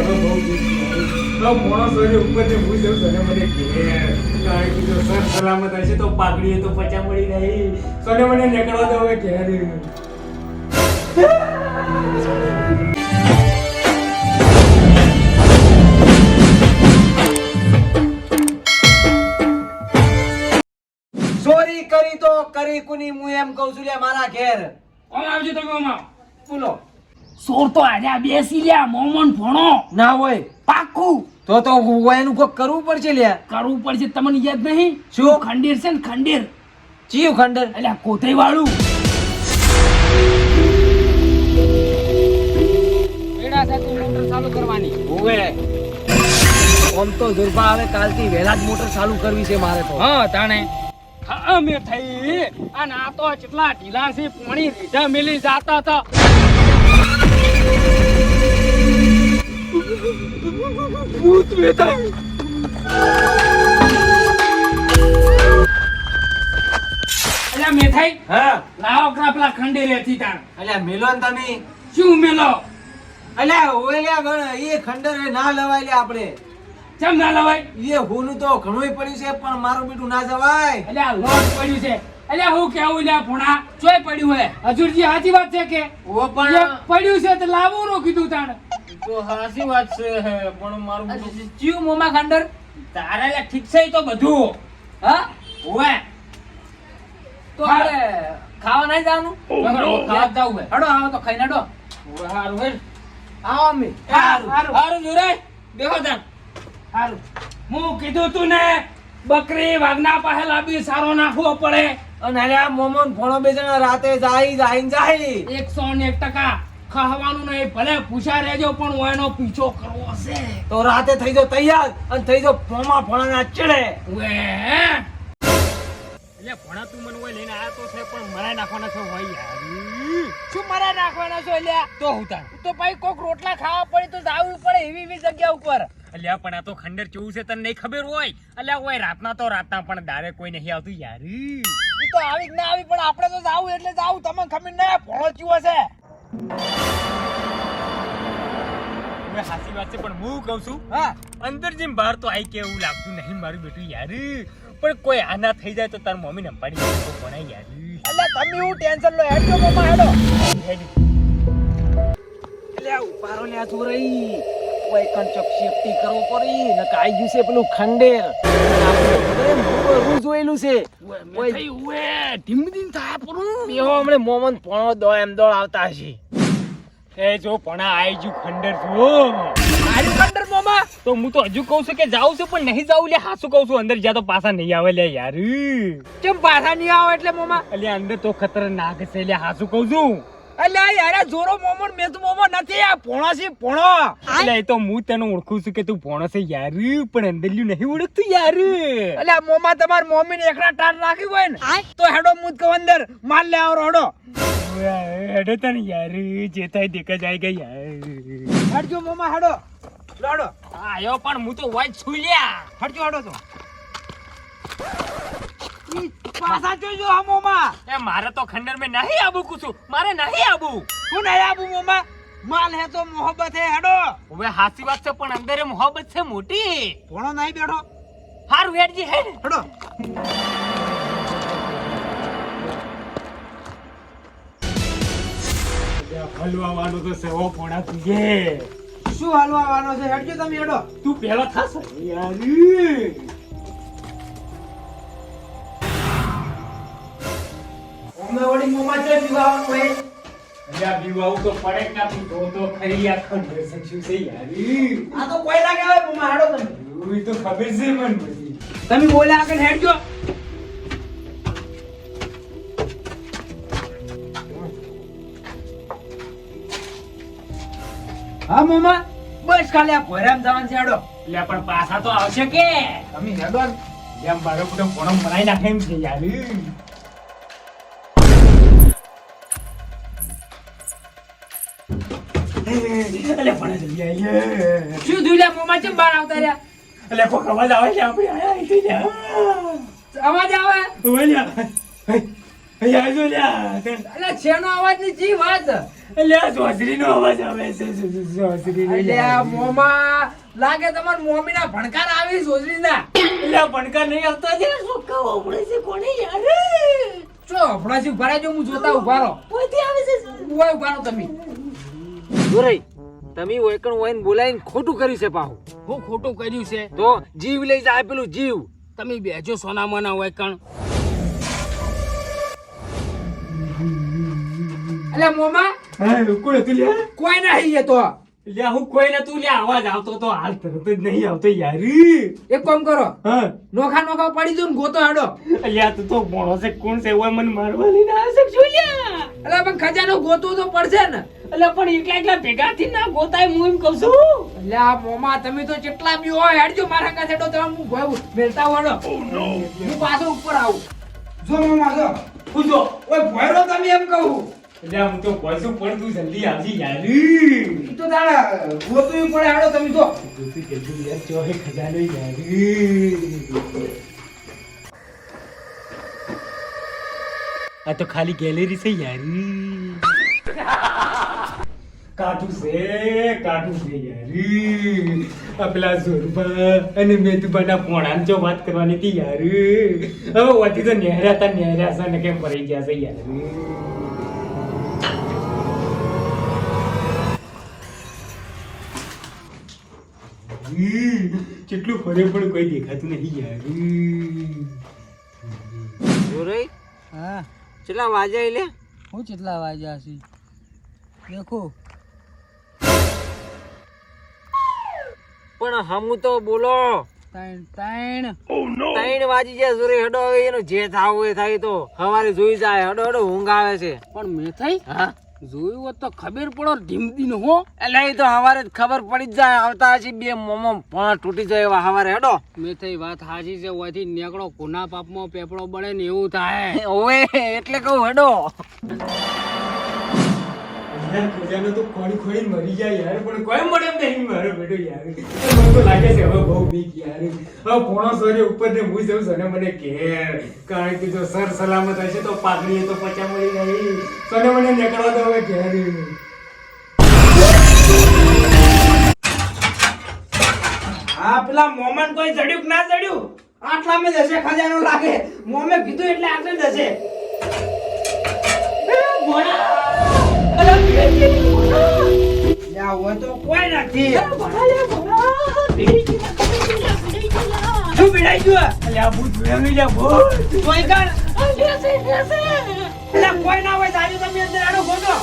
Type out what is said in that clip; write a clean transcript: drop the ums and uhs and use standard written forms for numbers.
હવે બહુ મોણો સોરી ઉપરથી હું જઉં સોને મને ઘેર કારણ કે જો સર સલામત હશે તો પાઘડીએ તો પચા મળી નહીં સોને મને નીકળવા દો હવે ઘેર ચોરી કરી તો કરી કુની હું એમ કહું છું લે મારા ઘેર કોણ આવજો તમે આમાં બોલો સોર તો આજે બેસી લ્યા મોમન ભણો ના હોય પાકું તો એનું કોઈ કરવું પડશે લે કરવું પડશે તમને યાદ નહીં શું? ખંડેર છે ને ખંડેર ચિયું ખંડર એટલે કોથળી વાળું એડા સાથે મોટર ચાલુ કરવાની હોવે આમ તો જુરબા હવે કાલથી વહેલા જ મોટર ચાલુ કરવી છે મારે તો હા તાણે હા મે થઈ અને આ તો કેટલા ઢીલા છે પાણી રીઢા મેલી જાતા હતા ભૂત બેટા અલ્યા મેથાઈ હા લાવો પેલા ખંડે રહેતી તાણ અલ્યા મેલો ને તમે શું મેલો અલ્યા ઓલ્યા ગણ એ ખંડર એ ના લવાય લે આપણે કેમ ના લવાય એ હોનું તો ઘણુંય પડ્યું છે પણ મારું બેટું ના જવાય અલ્યા લોટ પડ્યું છે અલ્યા હું કેવું લ્યા ભણા ચોય પડ્યું હે હજુરજી સાચી વાત છે કે ઓ પણ એક પડ્યું છે તો લાવું રો કીધું તાણ તો હાસી વાત છે પણ મારું જીવ મોમાં ખંડર તારે લે ઠીક છે તો બધું હા ઓએ તો આપણે ખાવા નહીં જવાનું ખાવા જાવ હે હડો આવો તો ખાઈને હડો હારું હે આવો અમે હારું જોરે દેખો તાન હારું હું કીધું તું ને બકરી વાગના પાસે લાવી સારો નાખવો પડે અને અલ્યા મોમન ફોણો બે જણા રાતે જાય 101% ખાવાનું નહીં ભલે પૂછા રહેજો પણ ઓયનો પીછો કરવો છે તો રાતે થઈ જાવ તૈયાર અને થઈ જાવ ફોમા ફોણાના ચડે વે એટલે ભણા તું મને ઓય લઈને આયા તો છે પણ મરાઈ નાખવાના છે હોય યાર શું મારા નાખવાના છો એટલે તો હુતા તો ભાઈ કોક રોટલા ખાવા પડે તો જાવું પડે એવી જગ્યા ઉપર અલ્યા પણ આ તો ખંડર કેવું છે તને નહીં ખબર હોય અલ્યા ઓય રાતના પણ દારે કોઈ નહીં આવતું યાર ઈ તો આવી જ ના આવી પણ આપણે તો જાવું એટલે જાવું તમને ખબર ના પહોંચ્યું હશે હવે હાસી વાત છે પણ હું કહું છું હા અંદર જેમ બહાર તો આઈ કે એવું લાગતું નહીં મારું બેટું યાર પણ કોઈ આના થઈ જાય તો તાર મમ્મી ને પાડી દે તો ભણાય યાર એટલે તમે હું ટેન્શન લો હેડો મમ્મા હેડો એટલે ઉપારો લ્યા ચોરઈ કોઈ કંચક સેફટી કરવો પડી ને કાઈ ગયું છે પેલું ખંડેર આપણે જોયેલું છે ઓય ઓએ ધીમ ધીમ થાય પરું બેહો હમણે મોમન પોણો દો એમ દોડ આવતા હશે એ જો ભણા આઈ જુ ખંડર જો મારી કંડર મોમા તો હું તો હજુ કહું છું કે જાઉં છું પણ નહીં જાઉં લે હાસુ કહું છું અંદર જ્યાં તો પાછા નહીં આવે લે યાર કેમ પાછા નહીં આવો એટલે મોમા અલ્યા અંદર તો ખતરનાક છે લે હાસુ કહું છું અલ્યા યાર જોરો મોમન મે તો મોમો નથી આ પોણો છે પોણો એટલે એ તો હું તને ઓળખું છું કે તું ભણો છે યાર પણ અંદરલ્યું નહીં ઓળખતું યાર અલ્યા મોમા તમાર મમ્મી ને એકડા ટાટ રાખી હોય ને તો હેડો મુદ કો અંદર માલ લે આવો હેડો હેડો તને યાર જે થાય દેખા જાય યાર હટજો મોમા હેડો લાડો આયો પણ હું તો વાઈટ છું લ્યા હટજો હેડો તો ઈ પાછા જોજો આ મોમા એ મારે તો ખંડર में નહીં આબુ કુછું મારે નહીં આબુ હું નહીં આબુ મોમા માલ હે તો મોહબ્બત હે હેડો હવે હાસી વાત છે પણ અંદર મોહબ્બત છે મોટી પોણો નહીં બેઠો હારું હેડજી હેડ હેડો હલવા વાળો તો સેવો પોણા તુજે શું હાલવા આવવાનો છે હેડજો તમે હેડો તું પેલો થાસ યાર ઓમે વડી મોમા છે વિવાહનો હે અલ્યા બીવાઉ તો પડે કે તું તો ખરી આ ખંડર સચ્યું છે યાર આ તો કોઈ ના કહેવાય મોમા હેડો તમે એ તો ખબર છે મને બધી તમે બોલ્યા આગળ હેડજો હા મોમા બસ ખાલી આ ભોરામ જવાનું છે હેડો એટલે પણ પાછા તો આવશે કે તમે હેડો જેમ બારો કુટો પોણો મરાઈ નાખે એમ છે યાર અલે પણ જલ્દી આઈએ શું ધુલ્યા મોમા ચમ બહાર આવતા રહ્યા અલે કોક અવાજ આવે છે આપણે આયા થઈ જા અવાજ આવે ઓલ્યા અહીંયા જો લ્યા અલા શેનો અવાજ ની જી વાત લ્યા સોસરીનો અવાજ આવે છે સોસરીનો અલ્યા મોમા લાગે તમાર મોમીના ભણકાર આવી સોજરીના લ્યા ભણકા નહીં આવતો છે સોકા ઓપડે છે કોને યાર ચો હમણાંથી ઉભા રહેજો હું જોતા ઉભા રહો પોતે આવે છે ઉભા ઉભા રહો તમે જોરઈ તમે ઓયકણ ઓયન બોલાઈને ખોટું કર્યું છે પાહુ. હું ખોટું કર્યું છે તો જીવ લઈ જાય પેલું જીવ. તમે બેજો સોના મના હોય કણ અલ્યા મોમા હા કોણ હતું લ્યા કોઈ નહીં એ તો લ્યા હું કોઈ નતું લ્યા અવાજ આવતો તો હાલ તરત જ નહીં આવતો યાર એક કામ કરો હા નોખા નોખા પડી જો ને ગોતો હાડો લ્યા તું તો મોણો છે કોણ છે ઓય મને મારવા લઈને આવે છે શું લ્યા અલ્યા પણ ખજાનો ગોતો તો પડશે ને અલ્યા પણ એકલા એકલા ભેગા થી ના ગોતાય હું એમ કહું છું અલ્યા મોમા તમે તો કેટલા બી હોય હેડજો મારા કાছে હેડો તમે હું ભય મેલતા વાળો હું પાછો ઉપર આવું જો મોમા જો પૂછો ઓય ભયરો તમે એમ કહું લ્યા હું તો પૈસું પડતું જલ્દી આવજી યાર ઈ તો તારા ગોતવું પડે હેડો તમે જો તું કેટલું યાર ચોહે ખજાનો યાર આ તો ખાલી ગેલેરી છે યાર કાઠું છે યાર આ પેલા જોરબા અને મેતુબાના પોણાને જો વાત કરવાની હતી યાર હવે વાતી તો નેહર્યા છે ને કેમ પડી ગયા છે યાર કેટલું ફરે પણ કોઈ દેખાતું નહીં યાર જોરઈ હા કેટલા વાગ્યા લે? હું કેટલા વાગ્યા છે દેખો પણ હમુ તો બોલો. ત્રણ 3 વાગી ગયા જોરે હડો હવે એનો જે થાવ એ થાય તો હવારે જોઈ જાય હડો હડો ઊંઘ આવે છે. પણ મેં થઈ હા જોયું હોત તો ખબર પડો ઢીમદી નો હો એટલે એ તો હવારે જ ખબર પડી જ જાય આવતા હજી બે મોમો પણ તૂટી જાય એવા હવારે હડો. મેં થઈ વાત હાજી છે ઓયથી નેકળો કોના પાપમાં પેપડો બળે ને એવું થાય ઓવે એટલે કહું હડો. ખજાનો તો ખોડી મરી જાય યાર પણ કોઈ મળે એમ નહીં મારો બેટો યાર મને તો લાગે છે હવે બહુ બીક યાર હવે પોણો સોરે ઉપર ને હું જઉં સને મને ઘેર કારણ કે જો સર સલામત હશે તો પાઘડી તો પચા મળી નહીં સને મને નીકળવા દો હવે ઘેર હા પેલા મોમન કોઈ જડ્યું કે ના જડ્યું આટલા મેં જશે ખજાનો લાગે મોમે કીધું એટલે આટલે જશે યા હોય તો કોઈ નથી શું પીડાઈ ગયું અલ્યા ભૂત ભેગી જા ભૂત કોઈ કણ એટલે કોઈ ના હોય તારી તમે અંદર આડો ગોતો